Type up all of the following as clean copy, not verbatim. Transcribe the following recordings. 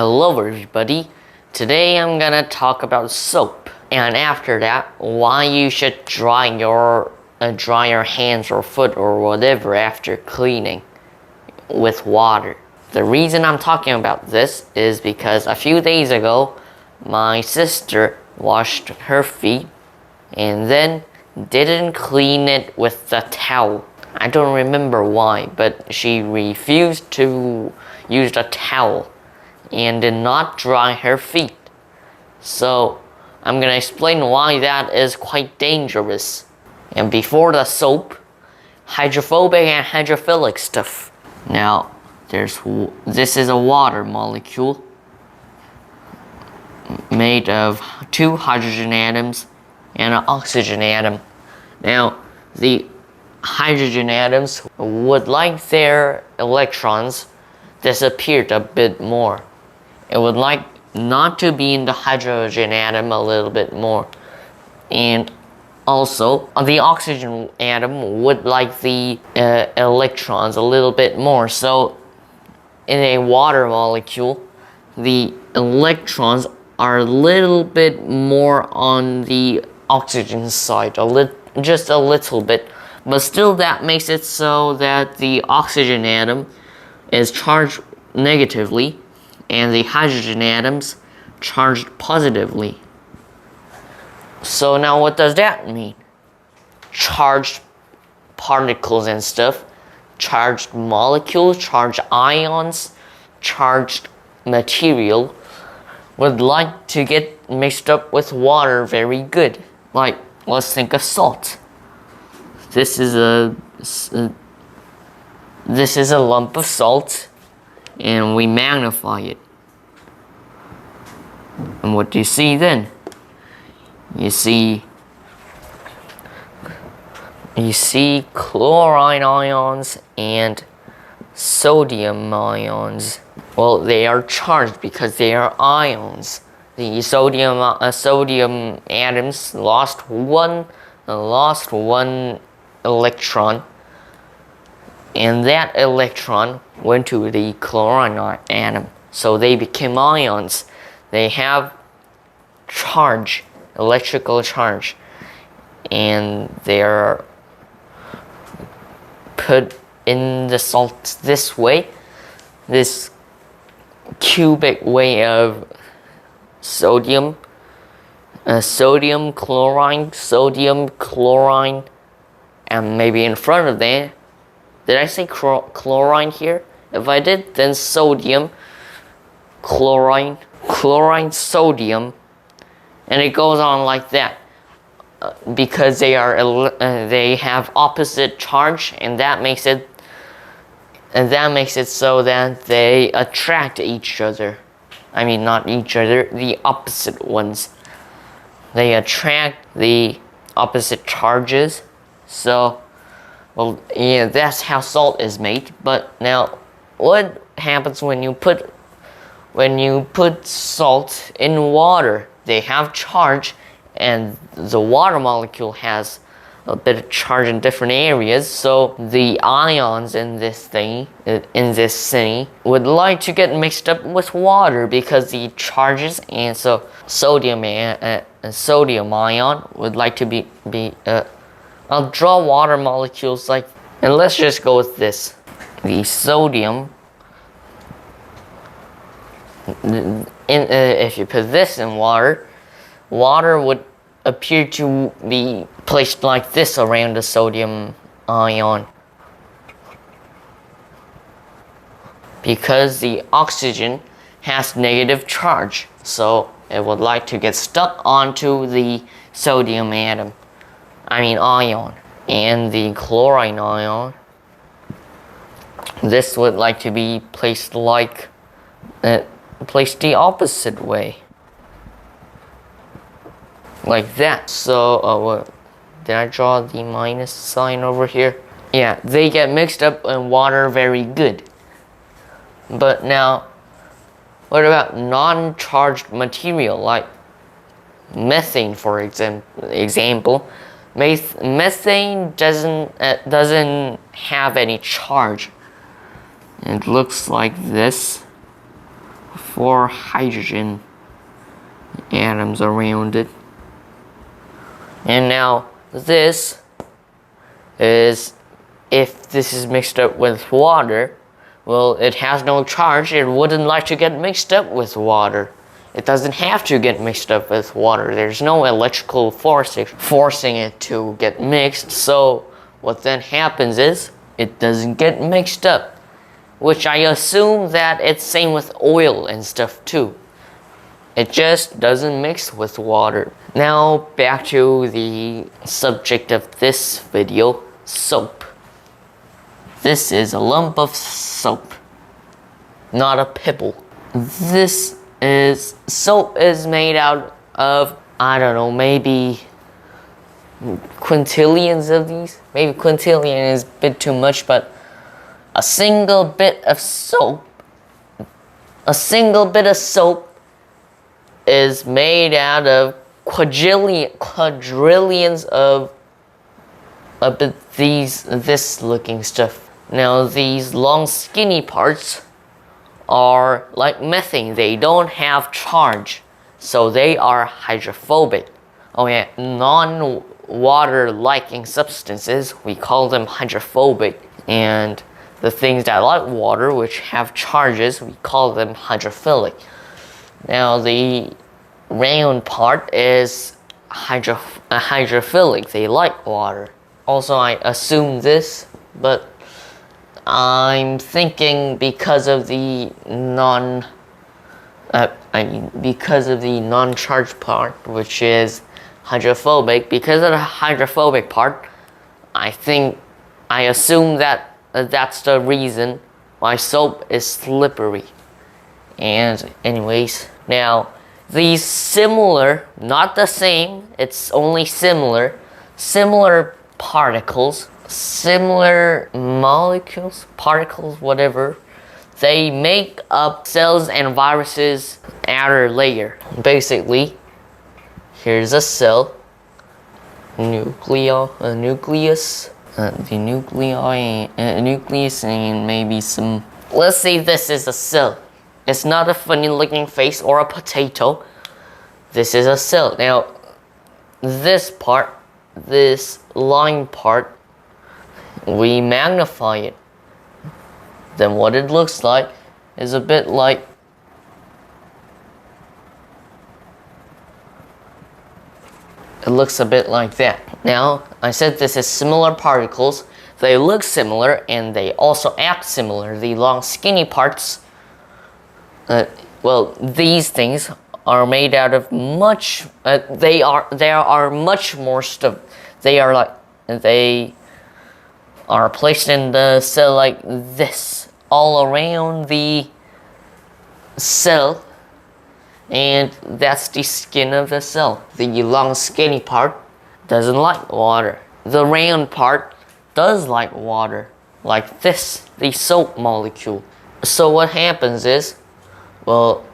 Hello everybody, today I'm gonna talk about soap, and after that why you should dry your hands or foot or whatever after cleaning with water. The reason I'm talking about this is because a few days ago my sister washed her feet and then didn't clean it with the towel. I don't remember why, but she refused to use the towel and did not dry her feet. So I'm gonna explain why that is quite dangerous. And before the soap, hydrophobic and hydrophilic stuff. Now, this is a water molecule made of two hydrogen atoms and an oxygen atom. Now, the hydrogen atoms would like their electrons disappeared a bit more. It would like not to be in the hydrogen atom a little bit more. And also, the oxygen atom would like the electrons a little bit more. So, in a water molecule, the electrons are a little bit more on the oxygen side, just a little bit. But still, that makes it so that the oxygen atom is charged negatively and the hydrogen atoms charged positively. So now what does that mean? Charged particles and stuff, charged molecules, charged ions, charged material would like to get mixed up with water very good. Like, let's think of salt. This is a lump of salt, and we magnify it. And what do you see then? You see chlorine ions and sodium ions. Well, they are charged because they are ions. The sodium atoms lost one electron, and that electron went to the chlorine atom, so they became ions. They have charge, electrical charge, and they're put in the salt this way, this cubic way of sodium chlorine, and maybe in front of that, did I say chlorine here? If I did, then sodium, chlorine, sodium, and it goes on like that, because they have opposite charge, and that makes it so that they attract each other. I mean, not each other, the opposite ones. They attract the opposite charges. So, well, yeah, that's how salt is made. But now, what happens when you put salt in water? They have charge, and the water molecule has a bit of charge in different areas. So the ions in this thing would like to get mixed up with water because the charges, and so sodium ion would like to be I'll draw water molecules like, and let's just go with this. The sodium, if you put this in water would appear to be placed like this around the sodium ion, because the oxygen has negative charge, so it would like to get stuck onto the sodium ion, and the chlorine ion. This would like to be placed the opposite way, like that. So, did I draw the minus sign over here? Yeah, they get mixed up in water very good. But now, what about non-charged material like methane, for example? Methane doesn't have any charge. It looks like this 4 hydrogen atoms around it. And now this is, if this is mixed up with water, well, it has no charge. It wouldn't like to get mixed up with water. It doesn't have to get mixed up with water. There's no electrical forcing it to get mixed. So what then happens is it doesn't get mixed up, which I assume that it's same with oil and stuff too. It just doesn't mix with water. Now back to the subject of this video, soap. This is a lump of soap, not a pebble. Soap is made out of, I don't know, maybe quintillions of these. Maybe quintillion is a bit too much, but a single bit of soap is made out of quadrillions of this looking stuff. Now these long skinny parts are like methane. They don't have charge, so they are hydrophobic. Oh yeah, non-water liking substances, we call them hydrophobic, and the things that like water, which have charges, we call them hydrophilic. Now the round part is hydrophilic. They like water. Also, I assume this, but I'm thinking because of the non-charged part, which is hydrophobic. Because of the hydrophobic part, I assume that that's the reason why soap is slippery. And anyways, now these similar, not the same, it's only similar particles, similar molecules, particles, whatever, they make up cells and viruses' outer layer. Basically, here's a cell, nucleus, nucleus, and maybe some. Let's say this is a cell. It's not a funny looking face or a potato. This is a cell. Now, this part, this line part, we magnify it. Then what it looks like is a bit like that. Now, I said this is similar particles. They look similar and they also act similar. The long skinny parts, well, these things are made out of much. There are much more stuff. They are placed in the cell like this, all around the cell, and that's the skin of the cell. The long skinny part doesn't like water. The round part does like water, like this, the soap molecule. So what happens is, well,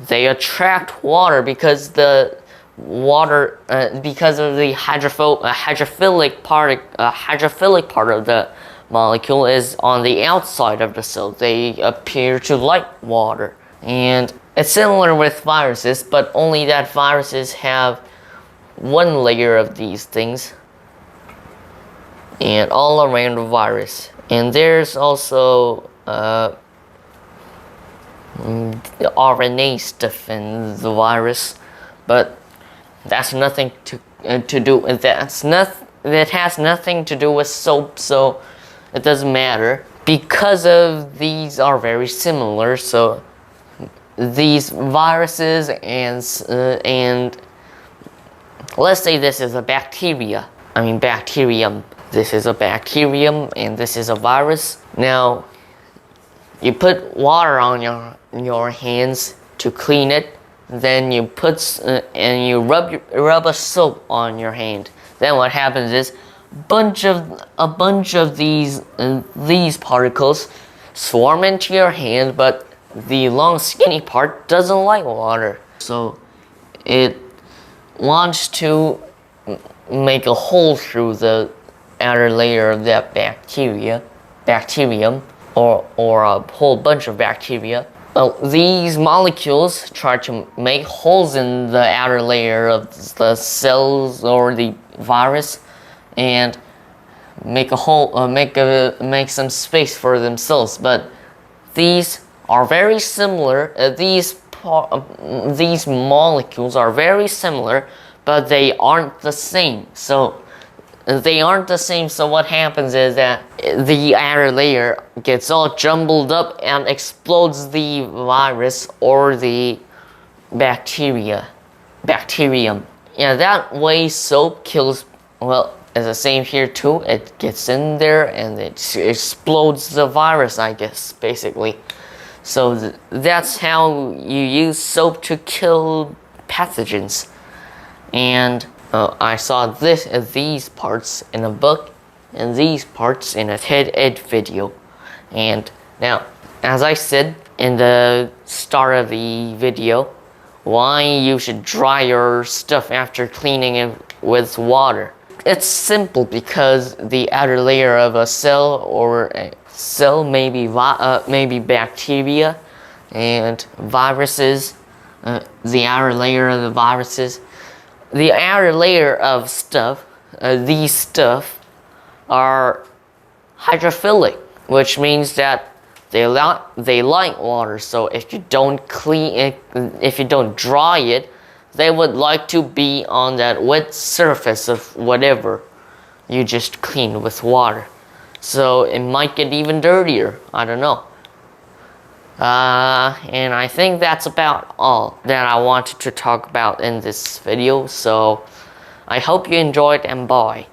they attract water because because of the hydrophilic part of the molecule is on the outside of the cell. They appear to like water, and it's similar with viruses, but only that viruses have one layer of these things, and all around the virus. And there's also the RNA stuff in the virus, but that's nothing to do with that. It has nothing to do with soap, so it doesn't matter. Because of these are very similar, so these viruses and let's say this is a bacterium. This is a bacterium and this is a virus. Now, you put water on your hands to clean it. Then you and you rub a soap on your hand. Then what happens is a bunch of these particles swarm into your hand, but the long skinny part doesn't like water, so it wants to make a hole through the outer layer of that bacterium, or a whole bunch of bacteria. these molecules try to make holes in the outer layer of the cells or the virus, and make a hole, make some space for themselves. But these are very similar. These molecules are very similar, but they aren't the same. So what happens is that the outer layer gets all jumbled up and explodes the virus or the bacterium. Yeah, that way soap kills, well, it's the same here too. It gets in there and it explodes the virus, I guess, basically. So that's how you use soap to kill pathogens. And I saw these parts in a book and these parts in a TED Ed video. And now, as I said in the start of the video, why you should dry your stuff after cleaning it with water. It's simple because the outer layer of a cell or a cell, maybe bacteria and viruses, the outer layer of the viruses, the outer layer of stuff, these stuff are hydrophilic, which means that they like water. So if you don't dry it, they would like to be on that wet surface of whatever you just cleaned with water. So it might get even dirtier. I don't know. And I think that's about all that I wanted to talk about in this video. So I hope you enjoyed, and bye.